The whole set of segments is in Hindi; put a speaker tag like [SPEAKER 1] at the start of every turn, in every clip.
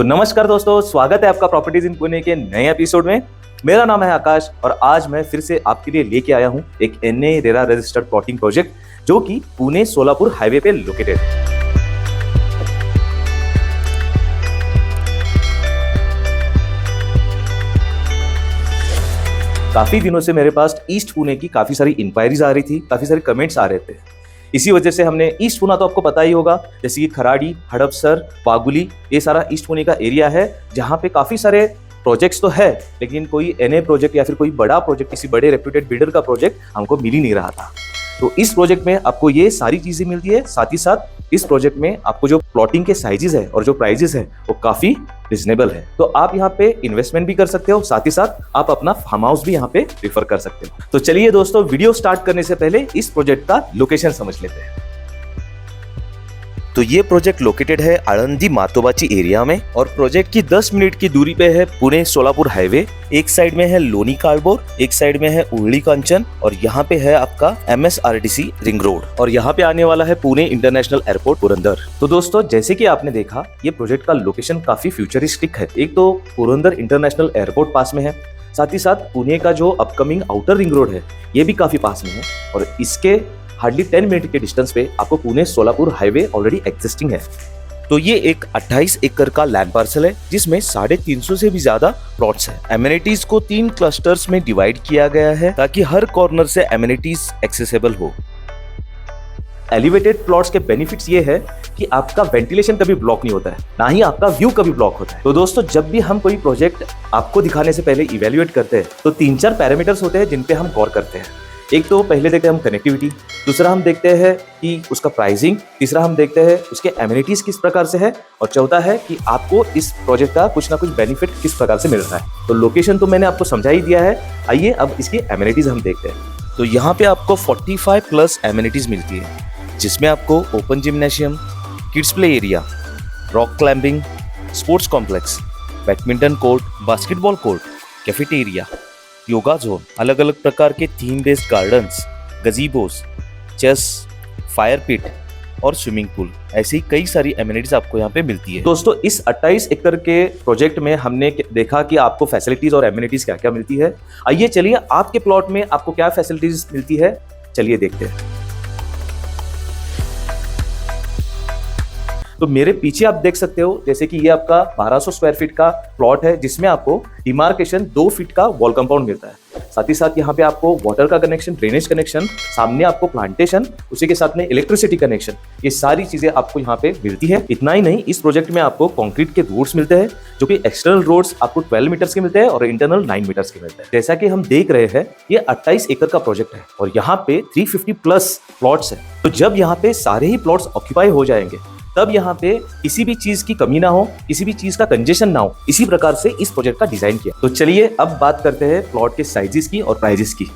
[SPEAKER 1] तो नमस्कार दोस्तों, स्वागत है आपका प्रॉपर्टीज इन पुणे के नए एपिसोड में। मेरा नाम है आकाश और आज मैं फिर से आपके लिए लेके आया हूं एक NA RERA registered plotting project जो कि पुणे सोलापुर हाईवे पे लोकेटेड है। काफी दिनों से मेरे पास ईस्ट पुणे की काफी सारी इंक्वायरीज आ रही थी, काफी सारे कमेंट्स आ रहे थे। इसी वजह से हमने ईस्ट पुणे तो आपको पता ही होगा, जैसे कि खराड़ी, हड़पसर, वागुली, ये सारा ईस्ट पुणे का एरिया है जहाँ पे काफी सारे प्रोजेक्ट्स तो है, लेकिन कोई एनए प्रोजेक्ट या फिर कोई बड़ा प्रोजेक्ट, किसी बड़े रेप्यूटेड बिल्डर का प्रोजेक्ट हमको मिल ही नहीं रहा था। तो इस प्रोजेक्ट में आपको ये सारी चीजें मिलती है। साथ ही साथ इस प्रोजेक्ट में आपको जो प्लॉटिंग के साइजेस है और जो प्राइजेस है वो काफी रिजनेबल है। तो आप यहाँ पे इन्वेस्टमेंट भी कर सकते हो, साथ ही साथ आप अपना फार्म हाउस भी यहाँ पे प्रेफर कर सकते हो। तो चलिए दोस्तों, वीडियो स्टार्ट करने से पहले इस प्रोजेक्ट का लोकेशन समझ लेते हैं। तो ये प्रोजेक्ट लोकेटेड है आळंदी मातोबाची एरिया में और प्रोजेक्ट की 10 मिनट की दूरी पे है पुणे सोलापुर हाईवे। एक साइड में है लोनी काळभोर, एक साइड में है उरळी कांचन और यहाँ पे है आपका MSRDC रिंग रोड और यहाँ पे आने वाला है पुणे इंटरनेशनल एयरपोर्ट पुरंदर। तो दोस्तों, जैसे कि आपने देखा, ये प्रोजेक्ट का लोकेशन काफी फ्यूचरिस्टिक है। एक तो पुरंदर इंटरनेशनल एयरपोर्ट पास में है, साथ ही साथ पुणे का जो अपकमिंग आउटर रिंग रोड है ये भी काफी पास में है और इसके हार्डली 10 मिनट के डिस्टेंस पे आपको Pune Solapur highway already existing है। तो ये एक 28 एकड़ का लैंड पार्सल है जिसमें 350 से भी ज्यादा प्लॉट्स है। एमिनिटीज को 3 क्लस्टर्स में डिवाइड किया गया है ताकि हर कॉर्नर से एमिनिटीज एक्सेसिबल हो। एलिवेटेड प्लॉट्स के बेनिफिट्स ये है कि आपका वेंटिलेशन कभी ब्लॉक नहीं होता है, ना ही आपका व्यू कभी ब्लॉक होता है। तो दोस्तों, जब भी हम कोई प्रोजेक्ट आपको दिखाने से पहले इवेल्युएट करते हैं तो 3-4 पैरामीटर्स होते हैं जिन पे हम गौर करते हैं। एक तो पहले देखते हैं हम कनेक्टिविटी, दूसरा हम देखते हैं कि उसका प्राइसिंग, तीसरा हम देखते हैं उसके एमिनिटीज किस प्रकार से है और चौथा है कि आपको इस प्रोजेक्ट का कुछ ना कुछ बेनिफिट किस प्रकार से मिल रहा है। तो लोकेशन तो मैंने आपको समझा ही दिया है, आइए अब इसकी एमिनिटीज हम देखते हैं। तो यहाँ पे आपको 45+ एमिनिटीज मिलती है जिसमें आपको open gymnasium, kids play area, rock climbing, sports complex, badminton court, basketball court, cafeteria, yoga zone, अलग अलग प्रकार के theme based gardens, gazebos, chess, fire pit और स्विमिंग पूल, ऐसी कई सारी एमिनिटीज आपको यहाँ पे मिलती है। दोस्तों, इस 28 एकड़ के प्रोजेक्ट में हमने देखा कि आपको फैसिलिटीज और एमिनिटीज क्या क्या मिलती है। आइए चलिए आपके प्लॉट में आपको क्या फैसिलिटीज मिलती है, चलिए देखते हैं। तो मेरे पीछे आप देख सकते हो, जैसे कि ये आपका 1200 स्क्वायर फीट का प्लॉट है जिसमें आपको डिमार्केशन 2 फीट का वॉल कंपाउंड मिलता है। साथ ही साथ यहाँ पे आपको वाटर का कनेक्शन, ड्रेनेज कनेक्शन, सामने आपको प्लांटेशन, उसी के साथ में इलेक्ट्रिसिटी कनेक्शन, ये सारी चीजें आपको यहाँ पे मिलती है। इतना ही नहीं, इस प्रोजेक्ट में आपको कंक्रीट के रोड्स मिलते हैं जो कि एक्सटर्नल रोड्स आपको 12 मीटर्स के मिलते हैं और इंटरनल 9 मीटर्स के मिलते हैं। जैसा कि हम देख रहे हैं, ये 28 एकड़ का प्रोजेक्ट है और यहाँ पे 350+ प्लॉट्स है। तो जब यहाँ पे सारे ही प्लॉट्स ऑक्यूपाई हो जाएंगे तब यहाँ पे किसी भी चीज की कमी ना हो, किसी भी चीज का कंजेशन ना हो, इसी प्रकार से इस प्रोजेक्ट का डिजाइन किया। तो चलिए अब बात करते हैं प्लॉट के साइजेस की और प्राइजेस की।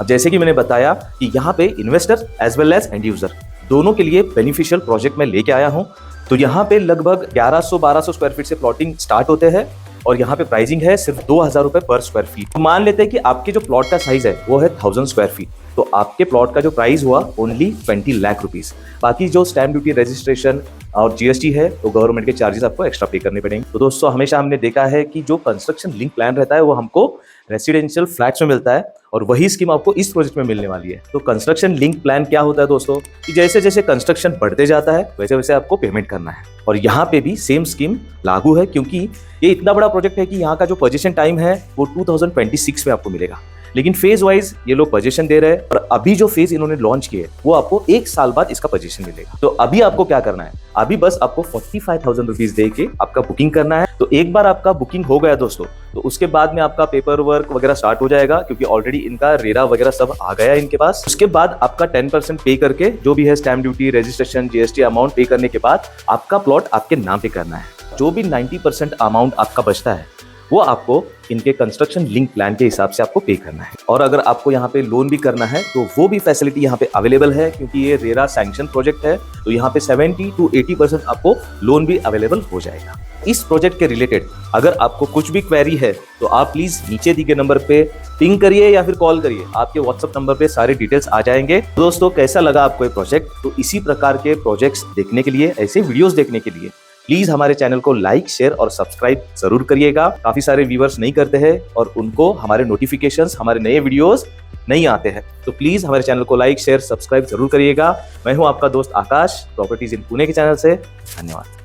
[SPEAKER 1] अब जैसे कि मैंने बताया कि यहाँ पे investor as well as end user दोनों के लिए बेनिफिशियल प्रोजेक्ट में लेके आया हूँ। तो यहाँ पे लगभग 1100-1200 स्क्वायर फीट से प्लॉटिंग स्टार्ट होते हैं और यहाँ पे प्राइसिंग है सिर्फ 2000 रुपए पर स्क्वायर फीट। तो मान लेते हैं कि आपके जो प्लॉट का साइज है वो है 1000 स्क्वायर फीट, तो आपके प्लॉट का जो प्राइस हुआ ओनली 20 लाख रुपीस। बाकी जो स्टैम्प ड्यूटी, रजिस्ट्रेशन और GST है तो गवर्नमेंट के चार्जेस आपको एक्स्ट्रा पे करने पड़ेंगे। तो दोस्तों, हमेशा हमने देखा है कि जो कंस्ट्रक्शन लिंक प्लान रहता है वो हमको रेसिडेंशियल फ्लैट्स में मिलता है और वही स्कीम आपको इस प्रोजेक्ट में मिलने वाली है। तो कंस्ट्रक्शन लिंक प्लान क्या होता है दोस्तों, कि जैसे जैसे कंस्ट्रक्शन बढ़ते जाता है वैसे वैसे आपको पेमेंट करना है और यहाँ पे भी सेम स्कीम लागू है, क्योंकि ये इतना बड़ा प्रोजेक्ट है कि यहाँ का जो पोजीशन टाइम है वो 2026 में आपको मिलेगा। लेकिन फेज वाइज ये लोग पोजीशन दे रहे हैं और अभी जो फेज इन्होंने लॉन्च किए वो आपको 1 साल बाद इसका पोजीशन मिलेगा। तो अभी आपको क्या करना है, अभी बस आपको 45,000 रुपीज दे के आपका बुकिंग करना है। तो एक बार आपका बुकिंग हो गया दोस्तों, तो उसके बाद में आपका पेपर वर्क वगैरह स्टार्ट हो जाएगा, क्योंकि ऑलरेडी इनका रेरा वगैरह सब आ गया है इनके पास। उसके बाद आपका 10% पे करके जो भी है stamp duty, registration, GST amount पे करने के बाद आपका प्लॉट आपके नाम पे करना है। जो भी 90% अमाउंट आपका बचता है वो आपको इनके कंस्ट्रक्शन लिंक प्लान के हिसाब से आपको पे करना है। और अगर आपको यहाँ पे लोन भी करना है तो वो भी फैसिलिटी यहाँ पे अवेलेबल है, क्योंकि ये रेरा सैंक्शन प्रोजेक्ट है। तो यहाँ पे 70 to 80% आपको लोन भी अवेलेबल हो जाएगा। इस प्रोजेक्ट के रिलेटेड अगर आपको कुछ भी क्वेरी है तो आप प्लीज नीचे दिए गए नंबर पे पिंग करिए या फिर कॉल करिए, आपके व्हाट्सएप नंबर पे सारे डिटेल्स आ जाएंगे। दोस्तों, कैसा लगा आपको ये प्रोजेक्ट? तो इसी प्रकार के प्रोजेक्ट्स देखने के लिए, ऐसे वीडियोस देखने के लिए प्लीज हमारे चैनल को लाइक, शेयर और सब्सक्राइब जरूर करिएगा। काफी सारे व्यूअर्स नहीं करते हैं और उनको हमारे नोटिफिकेशंस, हमारे नए वीडियोस नहीं आते हैं, तो प्लीज हमारे चैनल को लाइक, शेयर, सब्सक्राइब जरूर करिएगा। मैं हूं आपका दोस्त आकाश, प्रॉपर्टीज इन पुणे के चैनल से। धन्यवाद।